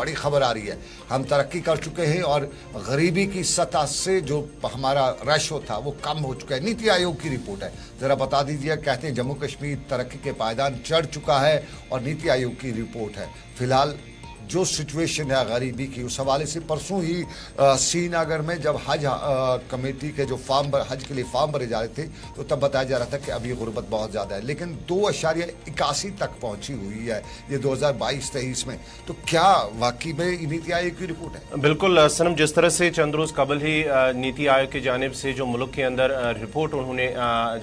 बड़ी खबर आ रही है। हम तरक्की कर चुके हैं और गरीबी की सतह से जो हमारा रेशो था वो कम हो चुका है। नीति आयोग की रिपोर्ट है, जरा बता दीजिए। कहते हैं जम्मू कश्मीर तरक्की के पायदान चढ़ चुका है और नीति आयोग की रिपोर्ट है। फिलहाल जो सिचुएशन है गरीबी की, उस हवाले से परसों ही श्रीनगर में जब हज कमेटी के जो हज के लिए फॉर्म भरे जा रहे थे तो तब बताया जा रहा था कि अभी गुर्बत बहुत ज़्यादा है, लेकिन 2.81 तक पहुंची हुई है ये 2022-23 में। तो क्या वाकई में नीति आयोग की रिपोर्ट है? बिल्कुल सनम, जिस तरह से चंद रोज कबल ही नीति आयोग की जानिब से जो मुल्क के अंदर रिपोर्ट उन्होंने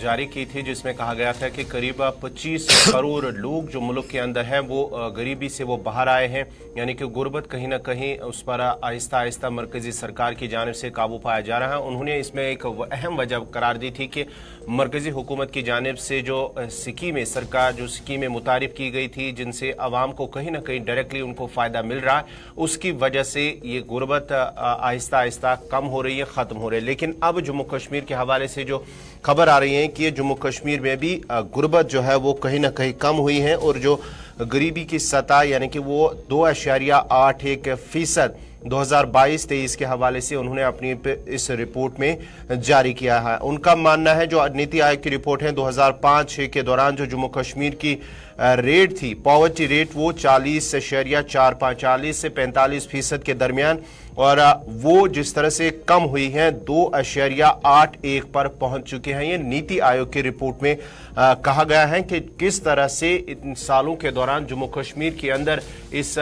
जारी की थी, जिसमें कहा गया था कि करीब 25 करोड़ लोग जो मुल्क के अंदर हैं वो गरीबी से वो बाहर आए हैं, यानी कि गुर्बत कहीं ना कहीं उस पर आहिस्ता आहिस्ता मरकजी सरकार की जानिब से काबू पाया जा रहा है। उन्होंने इसमें एक अहम वजह करार दी थी कि मरकजी हुकूमत की जानिब से जो स्कीमें सरकार जो स्कीमें मुतारिफ की गई थी, जिनसे आवाम को कहीं ना कहीं डायरेक्टली उनको फ़ायदा मिल रहा है, उसकी वजह से ये गुर्बत आहिस्ता आहिस्ता कम हो रही है, ख़त्म हो रही है। लेकिन अब जम्मू कश्मीर के हवाले से जो खबर आ रही है कि जम्मू कश्मीर में भी गुर्बत जो है वो कहीं ना कहीं कम हुई है और जो गरीबी की सतह यानी कि वो 2.81% 2022-23 के हवाले से उन्होंने अपनी इस रिपोर्ट में जारी किया है। उनका मानना है, जो नीति आयोग की रिपोर्ट है, 2005-6 के दौरान जो जम्मू कश्मीर की रेट थी, पॉवर्टी रेट, वो 40.45 से 45% के दरमियान, और वो जिस तरह से कम हुई है 2.81 पर पहुंच चुके हैं। ये नीति आयोग की रिपोर्ट में कहा गया है कि किस तरह से इन सालों के दौरान जम्मू कश्मीर के अंदर इस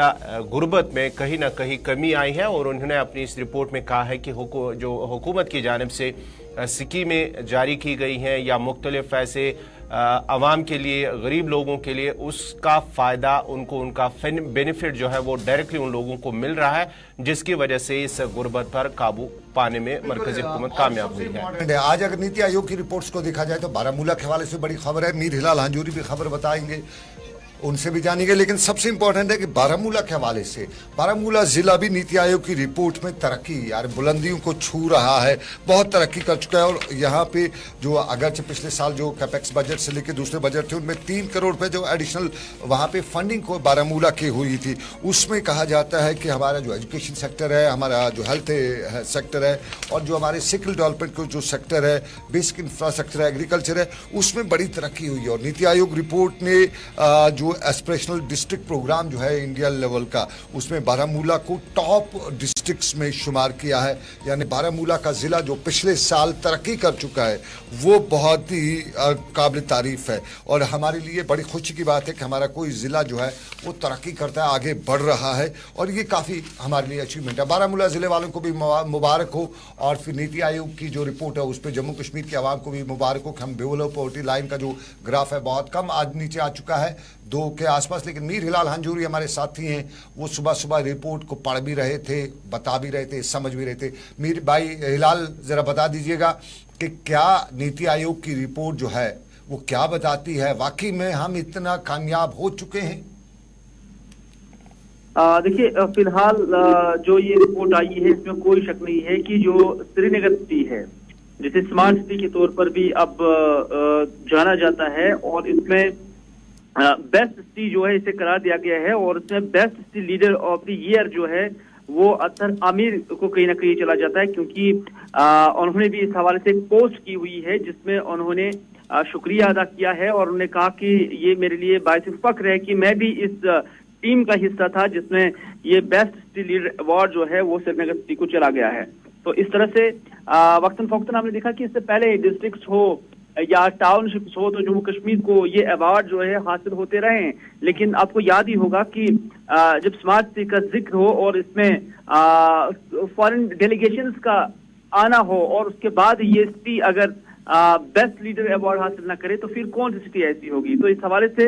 गुर्बत में कहीं ना कहीं कमी आई है। और उन्होंने अपनी इस रिपोर्ट में कहा है कि जो हुकूमत की जानिब से स्कीमें जारी की गई हैं या मुख्तलिफ ऐसे आवाम के लिए, गरीब लोगों के लिए, उसका फ़ायदा उनको, उनका बेनिफिट जो है वो डायरेक्टली उन लोगों को मिल रहा है, जिसकी वजह से इस गुर्बत पर काबू पाने में मरकजी हुकूमत कामयाब हुई है। आज अगर नीति आयोग की रिपोर्ट्स को देखा जाए तो बारामूला के हवाले से बड़ी खबर है। मीर हिलाल हांजूरी भी खबर बताएंगे, उनसे भी जानेंगे। लेकिन सबसे इंपॉर्टेंट है कि बारामूला के हवाले से बारामूला जिला भी नीति आयोग की रिपोर्ट में तरक्की, यार बुलंदियों को छू रहा है, बहुत तरक्की कर चुका है। और यहाँ पे जो अगरचे पिछले साल जो कैपेक्स बजट से लेकर दूसरे बजट थे उनमें 3 करोड़ रुपए जो एडिशनल वहाँ पे फंडिंग को बारामूला की हुई थी, उसमें कहा जाता है कि हमारा जो एजुकेशन सेक्टर है, हमारा जो हेल्थ सेक्टर है और जो हमारे स्किल डेवलपमेंट को जो सेक्टर है, बेसिक इंफ्रास्ट्रक्चर है, एग्रीकल्चर है, उसमें बड़ी तरक्की हुई है। और नीति आयोग रिपोर्ट ने जो एस्पिरेशनल डिस्ट्रिक्ट प्रोग्राम जो है इंडिया लेवल का, उसमें बारामूला को टॉप डिस्ट्रिक्ट्स में शुमार किया है। यानी बारामूला का जिला जो पिछले साल तरक्की कर चुका है वो बहुत ही काबिल तारीफ है। और हमारे लिए बड़ी खुशी की बात है कि हमारा कोई जिला जो है वो तरक्की करता है, आगे बढ़ रहा है, और ये काफ़ी हमारे लिए अचीवमेंट है। बारामूला जिले वालों को भी मुबारक हो। और फिर नीति आयोग की जो रिपोर्ट है उस पर जम्मू कश्मीर के आवाम को भी मुबारक हो कि हम बिलो पॉवर्टी लाइन का जो ग्राफ है बहुत कम आज नीचे आ चुका है 2 के आसपास। लेकिन मीर हिलाल हांजूरी हमारे साथी हैं, वो सुबह सुबह रिपोर्ट को पढ़ भी रहे थे, बता भी रहे थे, समझ भी रहे थे। मीर भाई हिलाल, जरा बता दीजिएगा कि क्या नीति आयोग की रिपोर्ट जो है वो क्या बताती है, वाकई में हम इतना कामयाब हो चुके हैं? देखिए, फिलहाल जो ये रिपोर्ट आई है इसमें कोई शक नहीं है कि जो श्रीनगर सिटी है, जिसे स्मार्ट सिटी के तौर पर भी अब जाना जाता है, और इसमें बेस्ट सिटी जो है इसे करार दिया गया है। और इसमें best city leader of the year जो है वो अतर आमिर को कहीं ना कहीं चला जाता है, क्योंकि उन्होंने भी इस हवाले से एक पोस्ट की हुई है जिसमें उन्होंने शुक्रिया अदा किया है और उन्होंने कहा कि ये मेरे लिए बाइस फख्र है कि मैं भी इस टीम का हिस्सा था जिसमें ये बेस्ट सिटी लीडर अवार्ड जो है वो श्रीनगर सिटी को चला गया है। तो इस तरह से वक्तन फौक्तन हमने देखा कि इससे पहले डिस्ट्रिक्ट हो या टाउनशिप्स हो तो जम्मू कश्मीर को ये अवार्ड जो है हासिल होते रहे हैं। लेकिन आपको याद ही होगा कि जब स्मार्ट सिटी का जिक्र हो और इसमें फॉरेन डेलीगेशंस का आना हो और उसके बाद ये सिटी अगर बेस्ट लीडर अवार्ड हासिल ना करे तो फिर कौन सी सिटी ऐसी होगी। तो इस हवाले से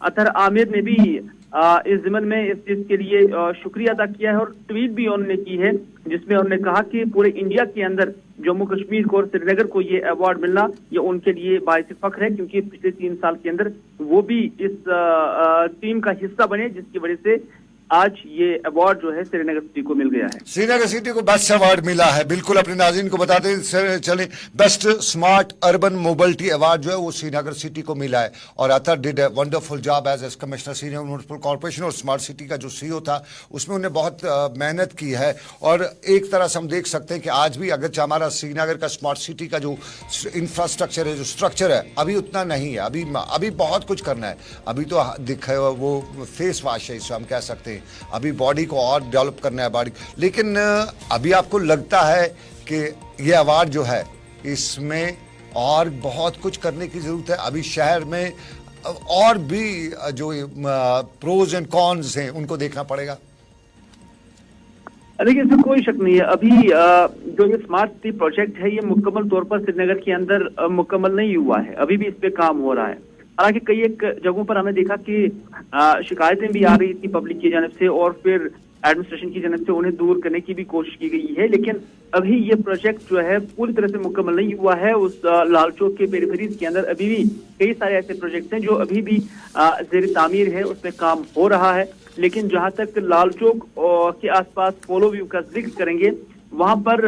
अतर आमिर ने भी इस जिमन में इस चीज के लिए शुक्रिया अदा किया है और ट्वीट भी उन्होंने की है जिसमें उन्होंने कहा कि पूरे इंडिया के अंदर जम्मू कश्मीर को और श्रीनगर को ये अवार्ड मिलना ये उनके लिए बाइस फख्र है, क्योंकि पिछले 3 साल के अंदर वो भी इस टीम का हिस्सा बने जिसकी वजह से आज ये अवार्ड जो है श्रीनगर सिटी को मिल गया है। श्रीनगर सिटी को बेस्ट अवार्ड मिला है। बिल्कुल अपने नाज़रीन को बताते चले, best smart urban mobility award जो है वो श्रीनगर सिटी को मिला है। और Athar did a wonderful job as commissioner Srinagar municipal corporation. और स्मार्ट सिटी का जो सीईओ था उसमें उन्हें बहुत मेहनत की है। और एक तरह से हम देख सकते हैं कि आज भी अगर हमारा श्रीनगर का स्मार्ट सिटी का जो इंफ्रास्ट्रक्चर है, जो स्ट्रक्चर है, अभी उतना नहीं है। अभी बहुत कुछ करना है। अभी तो वो फेस वॉश है, इसे हम कह सकते हैं। अभी बॉडी को और डेवलप करना है बॉडी। लेकिन अभी आपको लगता है कि ये अवार्ड जो है इसमें और बहुत कुछ करने की जरूरत है? अभी शहर में और भी जो प्रोज एंड कॉन्स हैं उनको देखना पड़ेगा। देखिए, इसमें कोई शक नहीं है। अभी जो ये स्मार्ट सिटी प्रोजेक्ट है ये मुकम्मल तौर पर श्रीनगर के अंदर मुकम्मल नहीं हुआ है। अभी भी इस पे काम हो रहा है। हालांकि कई एक जगहों पर हमने देखा कि शिकायतें भी आ रही थी पब्लिक की जानब से और फिर एडमिनिस्ट्रेशन की जानब से उन्हें दूर करने की भी कोशिश की गई है। लेकिन अभी ये प्रोजेक्ट जो है पूरी तरह से मुकम्मल नहीं हुआ है। उस लाल चौक के पेरिफेरीज के अंदर अभी भी कई सारे ऐसे प्रोजेक्ट हैं जो अभी भी ज़ेर तामीर है, उस पर काम हो रहा है। लेकिन जहां तक लाल चौक के आसपास पोलो व्यू का जिक्र करेंगे, वहां पर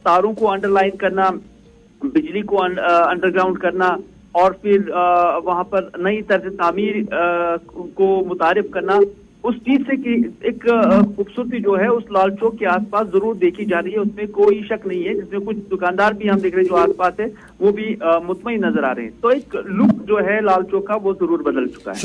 तारों को अंडरलाइन करना, बिजली को अंडरग्राउंड करना और फिर वहां पर नई तर्ज तामीर को मुतारिफ करना, उस चीज से कि एक खूबसूरती जो है उस लाल चौक के आसपास जरूर देखी जा रही है। उसमें कोई शक नहीं है। जिसमें कुछ दुकानदार भी हम देख रहे हैं जो आसपास है वो भी मुतमईन नजर आ रहे हैं। तो एक लुक जो है लाल चौक का वो जरूर बदल चुका है।